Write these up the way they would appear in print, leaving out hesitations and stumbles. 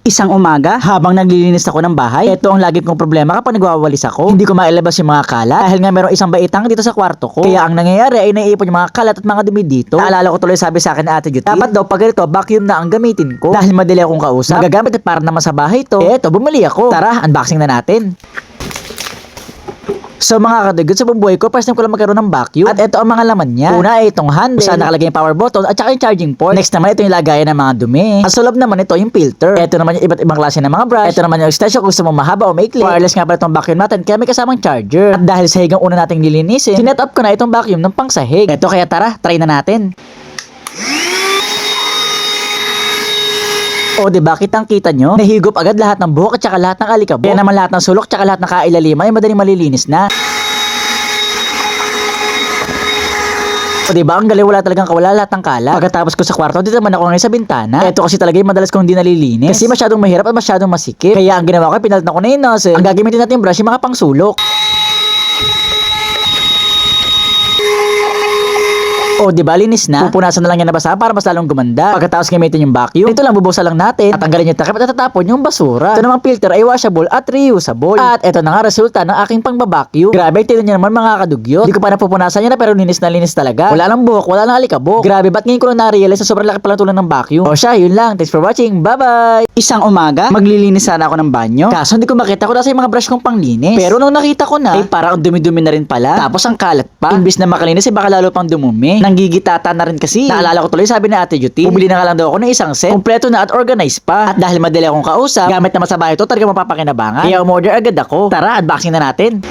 Isang umaga, habang naglilinis ako ng bahay, ito ang lagi kong problema kapag nagwawalis ako. Hindi ko mailabas yung mga kalat dahil nga merong isang baitang dito sa kwarto ko. Kaya ang nangyayari ay naiipon yung mga kalat at mga dumi dito. Naalala ko tuloy sabi sa akin ni Ate Judy, dapat daw pag ganito, vacuum na ang gamitin ko. Dahil madali akong kausap, magagamit at para naman sa bahay to. Eto, bumili ako. Tara, unboxing na natin. So mga kadugot, sa bubuhay ko, first time ko lang magkaroon ng vacuum. At ito ang mga laman niya. Una ay itong handle, saan nakalagay yung power button, at saka yung charging port. Next naman, ito yung lagayan ng mga dumi. At sa loob naman, ito yung filter. Ito naman yung iba't ibang klase ng mga brush. Ito naman yung extension kung gusto mo mahaba o maikli. Wireless nga pala itong vacuum natin, kaya may kasamang charger. At dahil sahig ang una nating lilinisin, sinet up ko na itong vacuum ng pangsahig. Ito kaya tara, try na natin. O diba, kitang-kita nyo, nahigop agad lahat ng buhok at saka lahat ng alikabok. Kaya naman lahat ng sulok at saka lahat ng kailaliman ay madaling malilinis na. O diba, ang galing, wala talagang kawala lahat ng kalat. Pagkatapos ko sa kwarto, dito naman ako ngayon sa bintana. Ito kasi talaga yung madalas kong hindi nalilinis. Kasi masyadong mahirap at masyadong masikip. Kaya ang ginawa ko, pinalitan ko na yung nozzle. Ang gagamitin natin yung brush, yung mga pangsulok. O diba, linis na. Pupunasan na lang yan na basa para mas lalong gumanda. Pagkatapos gamitin yung vacuum, ito lang bubusa lang natin. Tatanggalin yung takip at tatapon yung basura. Ito namang filter ay washable at reusable. At ito na nga resulta ng aking pangbabacuum. Grabe, tignan nyo naman mga kadugyot. Hindi ko pa napupunasan yan na pero linis na linis talaga. Wala lang buhok, wala lang alikabok. Grabe, ba't ngayon ko lang na-realize na sobrang laki pala tulong ng vacuum. O siya, yun lang. Thanks for watching. Bye-bye! Isang umaga, maglilinis sana ako ng banyo. Kaso hindi ko makita kung nasa yung mga brush kong panglinis. Pero nung nakita ko na, ay parang dumi-dumi na rin pala. Tapos ang kalat pa. Imbis na makalinis, ay baka lalo pang dumumi. Nanggigitata na rin kasi. Naalala ko tuloy sabi ni Ate Judy, bumili na nga lang daw ako ng isang set. Kompleto na at organized pa. At dahil madali akong kausap, gamit naman sa bahay ito, talaga mapapakinabangan. Kaya umorder agad ako. Tara, unboxing na natin.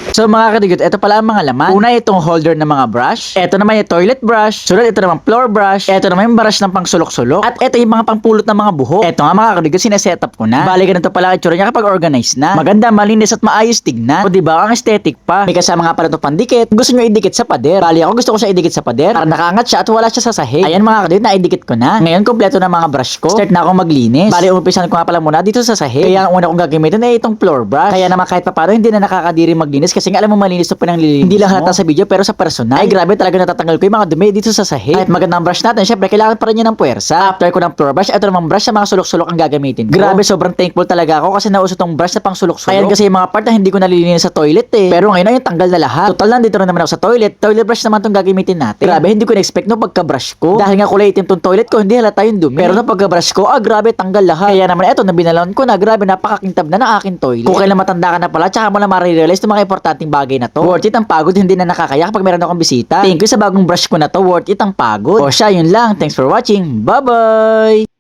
So mga kadugot, ito pala ang mga laman. Una, itong holder ng mga brush. Ito naman yung toilet brush. Sunod, ito naman floor brush. Ito naman yung brush ng pangsulok-sulok. At ito yung mga pangpulot ng mga buhok. Ito nga mga kadugot, sineset-up ko na. Bali, ganito pala ang itsura niya kapag organized na. Maganda, malinis at maayos tignan. O diba, ang aesthetic pa. May kasama nga pala ito pandikit. Gusto nyo idikit sa pader. Bali, ako gusto ko siya idikit sa pader para nakaangat siya at wala siya sa sahig. Ayan mga kadugot, naidikit ko na. Ngayon, kompleto na mga brush ko. Start na akong maglinis. Bali, umpisan ko nga pala muna dito sa sahig. Kaya ang una kong gagamitin ay itong floor brush. Kaya naman kahit papano hindi na nakakadiri maglinis kasi nga alam mo malinis to pinanglilinis. Hindi lang halata sa video pero sa personal. Ay grabe, talaga natatanggal ko yung mga dumi dito sa sahig. Kahit magandang brush natin, syempre kailangan pa rin niya ng puwersa. After ko ng floor brush, ito namang brush sa mga sulok-sulok ang gagamitin ko. Grabe, sobrang thankful talaga ako kasi nauso tong brush na pang sulok-sulok. Ayan kasi yung mga part na hindi ko nalilinis sa toilet eh. Pero ngayon ay yung tanggal na lahat. Total lang dito rin naman ako sa toilet. Toilet brush naman tong gagamitin natin. Grabe, hindi ko na-expect no pagka-brush ko. Dahil nga kulay itim tong toilet ko, hindi halata yung dumi. Pero nung pagka-brush ko, grabe, tanggal lahat. Kaya naman eto, nabinalan ko na, grabe, napakakintab na ng aking toilet. Kung kailan matanda ka na pala, tsaka mo na ma-realize yung mga importanteng bagay na to. Worth it ang pagod, hindi na nakakaya kapag meron akong bisita. Thank you sa bagong brush ko na to, worth it ang pagod. O siya, yun lang. Thanks for watching. Bye-bye!